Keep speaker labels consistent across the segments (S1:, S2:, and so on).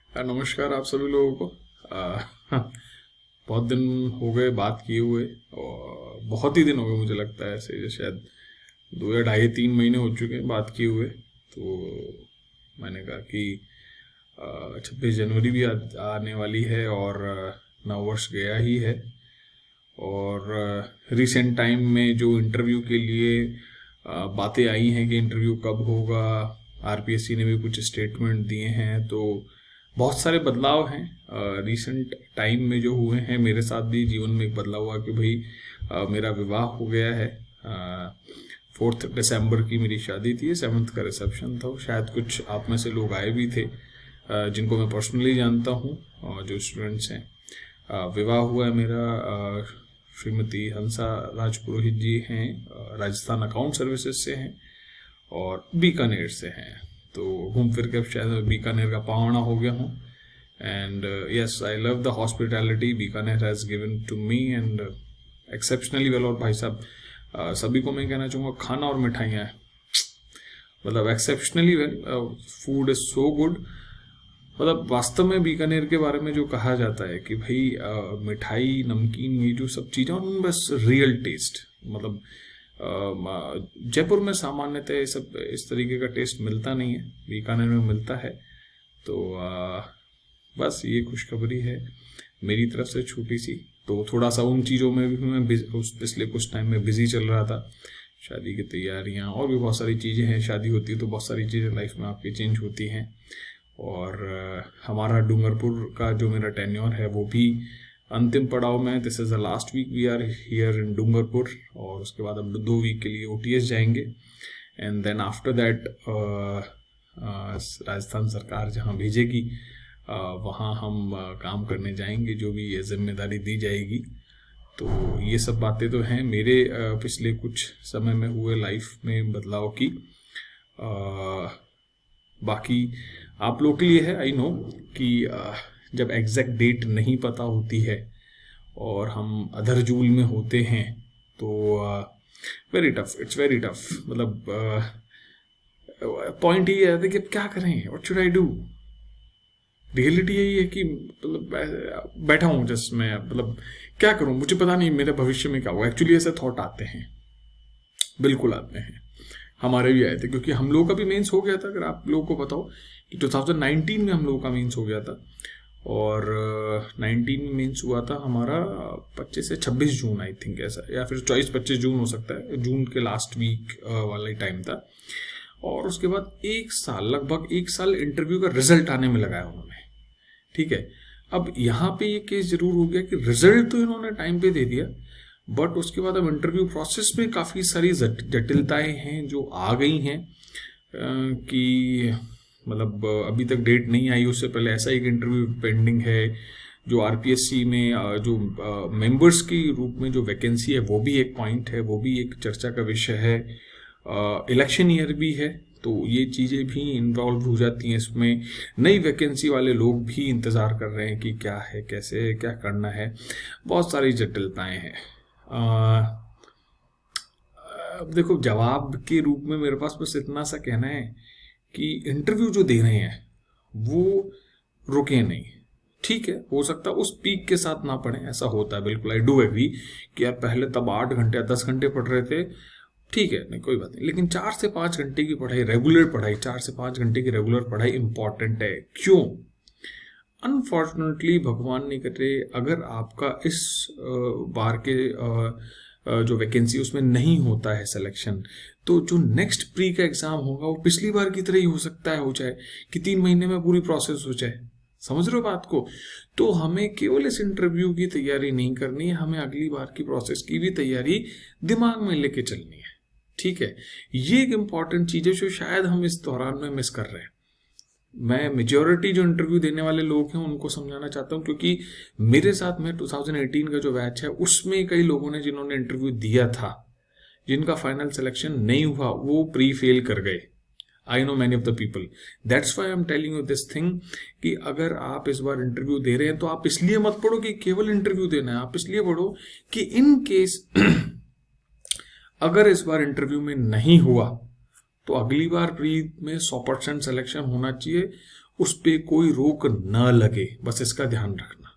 S1: नमस्कार आप सभी लोगों को। बहुत दिन हो गए बात किए हुए, और बहुत ही दिन हो गए मुझे लगता है, ऐसे शायद 2 या ढाई 3 महीने हो चुके हैं बात किए हुए। तो मैंने कहा कि 26 जनवरी भी आने वाली है और नव वर्ष गया ही है। और रिसेंट टाइम में जो इंटरव्यू के लिए बातें आई हैं कि इंटरव्यू कब होगा, आरपीएससी ने भी कुछ स्टेटमेंट दिए हैं, तो बहुत सारे बदलाव हैं रिसेंट टाइम में जो हुए हैं। मेरे साथ भी जीवन में एक बदलाव हुआ कि भाई मेरा विवाह हो गया है। 4 दिसंबर की मेरी शादी थी, 7th का रिसेप्शन था। शायद कुछ आप में से लोग आए भी थे जिनको मैं पर्सनली जानता हूँ, और जो स्टूडेंट्स हैं। विवाह हुआ है मेरा। श्रीमती हंसा राजपुरोहित जी हैं, राजस्थान अकाउंट सर्विसेज से हैं और बीकानेर से हैं। तो घूम फिर के अब शायद मैं बीकानेर का पावना हो गया हूँ। And yes, I love the hospitality Bikaner has given to me and exceptionally well. और भाई साहब सभी को मैं कहना चाहूँगा, खाना और मिठाइयाँ मतलब exceptionally well. Food is so good. मतलब वास्तव में बीकानेर के बारे में जो कहा जाता है कि भाई मिठाई नमकीन ये जो सब चीज़ें उनमें बस रियल टेस्ट, मतलब जयपुर में सामान्यतः ये सब इस तरीके का टेस्ट मिलता नहीं है, बीकानेर में मिलता है। तो बस ये खुशखबरी है मेरी तरफ से छोटी सी। तो थोड़ा सा उन चीज़ों में भी मैं उस पिछले कुछ टाइम में बिजी चल रहा था। शादी की तैयारियां और भी बहुत सारी चीज़ें हैं। शादी होती है तो बहुत सारी चीज़ें लाइफ में आपकी चेंज होती हैं। और हमारा डूंगरपुर का जो मेरा टेन्योर है वो भी अंतिम पड़ाव में। This is the last week we are here in Dungarpur, और उसके बाद अब 2 वीक के लिए ओटीएस जाएंगे। And then after that Rajasthan सरकार जहाँ भेजेगी वहाँ हम काम करने जाएंगे, जो भी ये जिम्मेदारी दी जाएगी। तो ये सब बातें तो हैं मेरे पिछले कुछ समय में हुए लाइफ में बदलाव की। बाकी आप लोग के लिए है, आई नो कि जब एग्जैक्ट डेट नहीं पता होती है और हम अधर जूल में होते हैं तो very tough, it's very tough. मतलब पॉइंट ये आता है कि क्या करें, what should I do. Reality यही है कि मतलब बैठा हूँ जस्ट मैं, मतलब क्या करूँ, मुझे पता नहीं मेरे भविष्य में क्या होगा। एक्चुअली ऐसे थॉट आते हैं, बिल्कुल आते हैं। हमारे भी आए थे क्योंकि हम लोगों का भी मेंस हो गया था। अगर आप लोगों को बताओ कि 2019 में हम लोगों का मेंस हो गया था, और 19 में मेंस हुआ था हमारा 25 से 26 जून आई थिंक, ऐसा, या फिर 24-25 जून हो सकता है। जून के लास्ट वीक वाला ही टाइम था। और उसके बाद एक साल, लगभग एक साल इंटरव्यू का रिजल्ट आने में लगाया उन्होंने। ठीक है, अब यहाँ पे ये केस जरूर हो गया कि रिजल्ट तो इन्होंने टाइम पे दे दिया, बट उसके बाद अब इंटरव्यू प्रोसेस में काफ़ी सारी जटिलताएं हैं जो आ गई हैं कि मतलब अभी तक डेट नहीं आई, उससे पहले ऐसा एक इंटरव्यू पेंडिंग है। जो आरपीएससी में जो मेंबर्स के रूप में जो वैकेंसी है वो भी एक पॉइंट है, वो भी एक चर्चा का विषय है। इलेक्शन ईयर भी है, तो ये चीज़ें भी इन्वॉल्व हो जाती हैं इसमें। नई वैकेंसी वाले लोग भी इंतज़ार कर रहे हैं कि क्या है, कैसे है, क्या करना है। बहुत सारी जटिलताएं हैं। अब देखो, जवाब के रूप में मेरे पास बस इतना सा कहना है कि इंटरव्यू जो दे रहे हैं वो रुके नहीं। ठीक है, हो सकता है उस पीक के साथ ना पढ़े, ऐसा होता है, बिल्कुल आई डू एग्री कि यार पहले तब 8 घंटे या 10 घंटे पढ़ रहे थे, ठीक है, नहीं कोई बात नहीं, लेकिन 4 से 5 घंटे की पढ़ाई, रेगुलर पढ़ाई, 4 से 5 घंटे की रेगुलर पढ़ाई इंपॉर्टेंट है। क्यों? अनफॉर्चुनेटली भगवान नहीं करे अगर आपका इस बार के जो वैकेंसी उसमें नहीं होता है सिलेक्शन, तो जो नेक्स्ट प्री का एग्जाम होगा वो पिछली बार की तरह ही हो सकता है, हो जाए कि 3 महीने में पूरी प्रोसेस हो जाए। समझ रहे हो बात को? तो हमें केवल इस इंटरव्यू की तैयारी नहीं करनी है, हमें अगली बार की प्रोसेस की भी तैयारी दिमाग में लेके चलनी है। ठीक है, ये एक इंपॉर्टेंट चीज है जो शायद हम इस दौरान में मिस कर रहे हैं। मैं मेजॉरिटी जो इंटरव्यू देने वाले लोग हैं उनको समझाना चाहता हूँ, क्योंकि मेरे साथ में 2018 का जो बैच है उसमें कई लोगों ने जिन्होंने इंटरव्यू दिया था, जिनका फाइनल सिलेक्शन नहीं हुआ, वो प्री फेल कर गए। I know many of the people, that's why I am telling you this thing कि अगर आप इस बार इंटरव्यू दे रहे हैं तो आप इसलिए मत पढ़ो कि केवल इंटरव्यू देना है, आप इसलिए पढ़ो कि इन केस अगर इस बार इंटरव्यू में नहीं हुआ तो अगली बार प्री में 100% सिलेक्शन होना चाहिए। उस पे कोई रोक न लगे, बस इसका ध्यान रखना।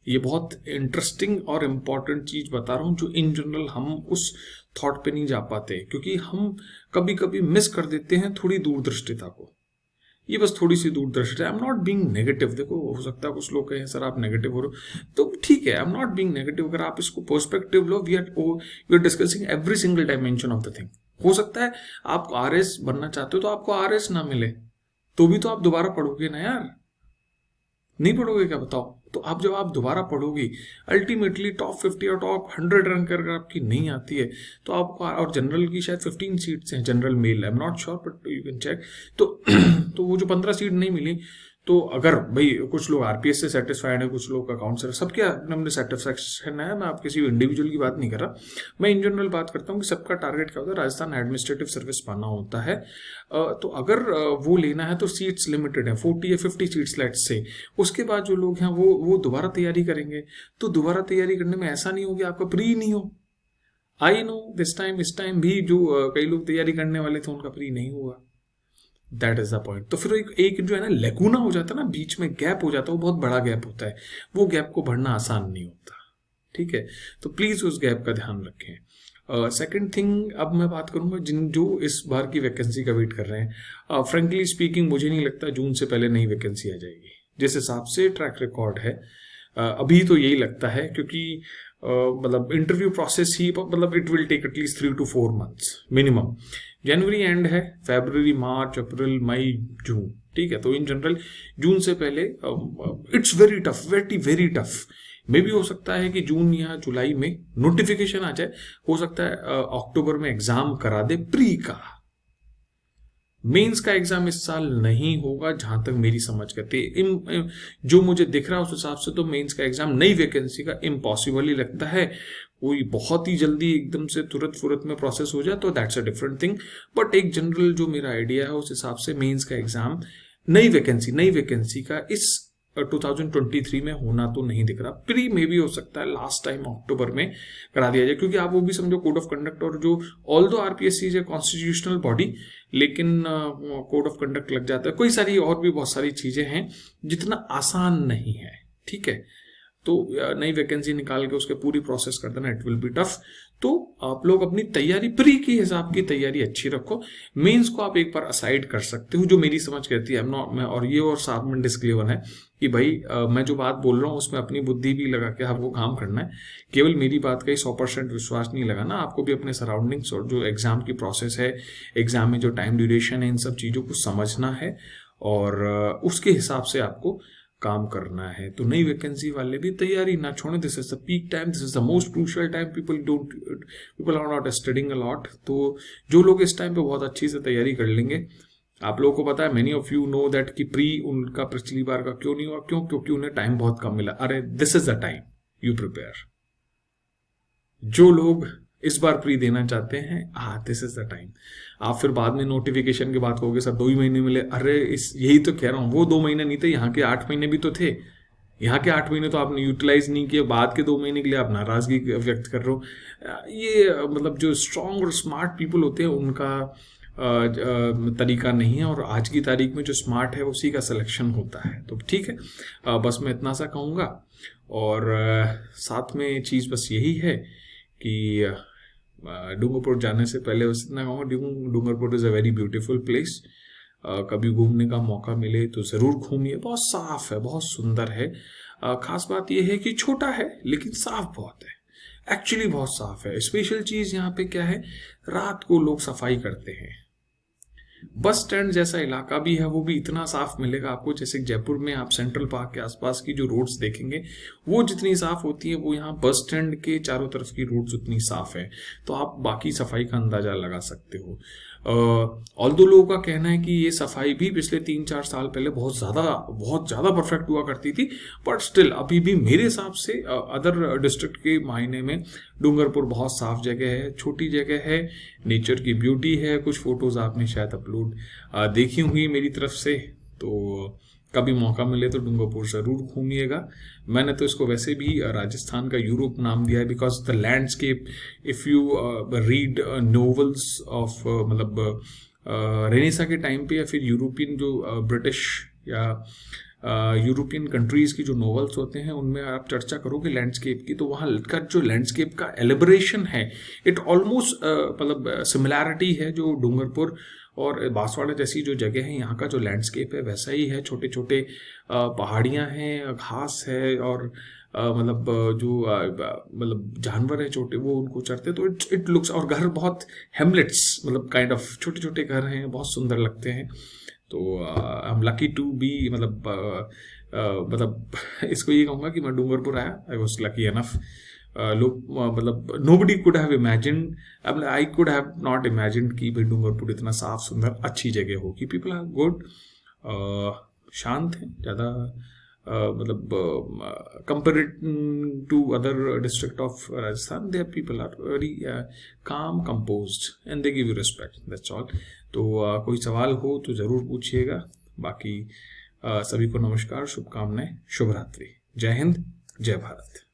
S1: ये बहुत इंटरेस्टिंग और इम्पॉर्टेंट चीज बता रहा हूं जो इन जनरल हम उस थॉट पे नहीं जा पाते, क्योंकि हम कभी कभी मिस कर देते हैं थोड़ी दूरदृष्टिता को। ये बस थोड़ी सी दूरदृष्टि। I am not being negative. देखो, हो सकता है कुछ लोग कहें सर आप नेगेटिव हो रहे हो, तो ठीक है, I am not being negative. अगर आप इसको पर्सपेक्टिव लो, we are discussing every single dimension of the thing. हो सकता है आप आरएस बनना चाहते हो तो आपको आरएस ना मिले, तो भी तो आप दोबारा पढ़ोगे ना यार, नहीं पढ़ोगे क्या बताओ? तो आप जब आप दोबारा पढ़ोगे, अल्टीमेटली टॉप 50 और टॉप 100 रैंक अगर आपकी नहीं आती है तो आपको, और जनरल की शायद 15 सीट्स हैं, general male, I am not sure but you can check. तो वो जो 15 सीट नहीं मिली, तो अगर भाई कुछ लोग आरपीएस से सेटिस्फाइड है, कुछ लोग अकाउंट से, सबके अपने सेटिस्फैक्शन है। मैं आप किसी इंडिविजुअल की बात नहीं कर रहा, मैं इन जनरल बात करता हूँ कि सबका टारगेट क्या होता है, राजस्थान एडमिनिस्ट्रेटिव सर्विस पाना होता है। तो अगर वो लेना है तो सीट्स लिमिटेड है, 40 या 50 सीट्स लेट्स से। उसके बाद जो लोग हैं वो दोबारा तैयारी करेंगे। तो दोबारा तैयारी करने में ऐसा नहीं हो कि आपका प्री नहीं हो। आई नो इस टाइम भी जो कई लोग तैयारी करने वाले थे उनका प्री नहीं हुआ। That is the point. तो फिर एक जो है ना लेकुना हो जाता है ना, बीच में गैप हो जाता है, वो बहुत बड़ा गैप होता है, वो गैप को भरना आसान नहीं होता। ठीक है, तो प्लीज उस गैप का ध्यान रखें। सेकंड थिंग, अब मैं बात करूंगा जो इस बार की वैकेंसी का वेट कर रहे हैं। फ्रेंकली स्पीकिंग मुझे नहीं लगता जून से पहले नई वैकेंसी आ जाएगी। जिस हिसाब से ट्रैक रिकॉर्ड है अभी तो यही लगता है, क्योंकि मतलब इंटरव्यू प्रोसेस ही, मतलब it will take at least 3 to 4 months मिनिमम। जनवरी एंड है, फरवरी, मार्च, अप्रैल, मई, जून। ठीक है, तो इन जनरल जून से पहले it's very tough, very very tough. May भी हो सकता है कि जून या जुलाई में नोटिफिकेशन आ जाए, हो सकता है अक्टूबर में एग्जाम करा दे प्री का। मेंस का एग्जाम इस साल नहीं होगा जहां तक मेरी समझ कहती है। जो मुझे दिख रहा है उस हिसाब से तो मेंस का एग्जाम नई वैकेंसी का इम्पॉसिबल ही लगता है। कोई बहुत ही जल्दी एकदम से तुरंत फुरत में प्रोसेस हो जाए तो that's a different thing, but एक जनरल जो मेरा आइडिया है उस हिसाब से मेंस का एग्जाम नई वैकेंसी का इस 2023 में होना तो नहीं दिख रहा। प्री में भी हो सकता है लास्ट टाइम अक्टूबर में करा दिया जाए, क्योंकि आप वो भी समझो कोड ऑफ कंडक्ट, और जो ऑल दो आरपीएससी है कॉन्स्टिट्यूशनल बॉडी, लेकिन कोड ऑफ कंडक्ट लग जाता है, कोई सारी और भी बहुत सारी चीजें हैं, जितना आसान नहीं है। ठीक है, तो नई वैकेंसी निकाल के उसके पूरी प्रोसेस कर देना, इट विल बी टफ। तो आप लोग अपनी तैयारी प्री के हिसाब की तैयारी अच्छी रखो। मेंस को आप एक बार असाइड कर सकते हो, जो मेरी समझ कहती है। मैं और ये और साथ में डिस्क्लेमर है कि भाई मैं जो बात बोल रहा हूँ उसमें अपनी बुद्धि भी लगा के आपको काम करना है। केवल मेरी बात का ही 100% विश्वास नहीं लगाना, आपको भी अपने सराउंडिंग्स और जो एग्जाम की प्रोसेस है, एग्जाम में जो टाइम ड्यूरेशन है, इन सब चीजों को समझना है और उसके हिसाब से आपको काम करना है। तो नई वैकेंसी वाले भी तैयारी ना छोड़ें। This is the peak time, this is the most crucial time. People are not studying a lot. तो जो लोग इस टाइम पे बहुत अच्छी से तैयारी कर लेंगे, आप लोगों को पता है, many of you know that कि प्री उनका पिछली बार का क्यों नहीं हुआ, क्योंकि उन्हें टाइम बहुत कम मिला। अरे this is the time you prepare. जो लोग इस बार प्री देना चाहते हैं, दिस इज द टाइम। आप फिर बाद में नोटिफिकेशन के बाद कहोगे सर 2 ही महीने मिले। अरे यही तो कह रहा हूं, वो 2 महीने नहीं थे, यहाँ के 8 महीने भी तो थे। यहाँ के 8 महीने तो आपने यूटिलाइज नहीं किए, बाद के 2 महीने के लिए आप नाराजगी व्यक्त कर रहे हो। ये मतलब जो स्ट्रांग और स्मार्ट पीपल होते हैं उनका तरीका नहीं है, और आज की तारीख में जो स्मार्ट है उसी का सिलेक्शन होता है। तो ठीक है, बस मैं इतना सा कहूँगा। और साथ में चीज़ बस यही है कि डूंगरपुर जाने से पहले बस इतना कहूँगा, Dungarpur is a very beautiful place. कभी घूमने का मौका मिले तो ज़रूर घूमिए। बहुत साफ है, बहुत सुंदर है। खास बात यह है कि छोटा है लेकिन साफ बहुत है, एक्चुअली बहुत साफ है। स्पेशल चीज़ यहाँ पे क्या है, रात को लोग सफाई करते हैं। बस स्टैंड जैसा इलाका भी है, वो भी इतना साफ मिलेगा आपको, जैसे जयपुर में आप सेंट्रल पार्क के आसपास की जो रोड्स देखेंगे वो जितनी साफ होती है, वो यहाँ बस स्टैंड के चारों तरफ की रोड्स उतनी साफ है। तो आप बाकी सफाई का अंदाजा लगा सकते हो। ऑल्दो लोगों का कहना है कि ये सफाई भी पिछले 3-4 साल पहले बहुत ज़्यादा परफेक्ट हुआ करती थी, बट स्टिल अभी भी मेरे हिसाब से अदर डिस्ट्रिक्ट के मायने में डूंगरपुर बहुत साफ जगह है, छोटी जगह है, नेचर की ब्यूटी है। कुछ फोटोज आपने शायद अपलोड देखी हुई मेरी तरफ से, तो कभी मौका मिले तो डूंगरपुर जरूर घूमिएगा। मैंने तो इसको वैसे भी राजस्थान का यूरोप नाम दिया है, because the landscape, if you read novels of मतलब रेनेसा के टाइम पे या फिर यूरोपियन जो ब्रिटिश या यूरोपियन कंट्रीज़ की जो नॉवेल्स होते हैं उनमें आप चर्चा करोगे लैंडस्केप की, तो वहाँ का जो लैंडस्केप का एलिब्रेशन है इट ऑलमोस्ट मतलब सिमिलैरिटी है जो डूंगरपुर और बांसवाड़ा जैसी जो जगह है यहाँ का जो लैंडस्केप है वैसा ही है। छोटे छोटे पहाड़ियाँ हैं, घास है और मतलब जो मतलब जानवर है छोटे वो उनको चरते, तो इट लुक्स, और घर बहुत हेमलेट्स मतलब काइंड ऑफ छोटे छोटे घर हैं, बहुत सुंदर लगते हैं। तो I am lucky to be मतलब इसको ये कहूँगा कि मैं डूंगरपुर आया, आई वॉज लकी एनफ। लोग मतलब nobody could have imagined, I could have not imagined कि भाई डूंगरपुर इतना साफ सुंदर अच्छी जगह होगी। पीपल आर गुड, शांत हैं ज़्यादा, मतलब compared to other district of Rajasthan, there people are very calm, composed and they give you respect, that's all. तो कोई सवाल हो तो ज़रूर पूछिएगा। बाकी सभी को नमस्कार, शुभकामनाएं, शुभ रात्रि, जय हिंद, जय भारत।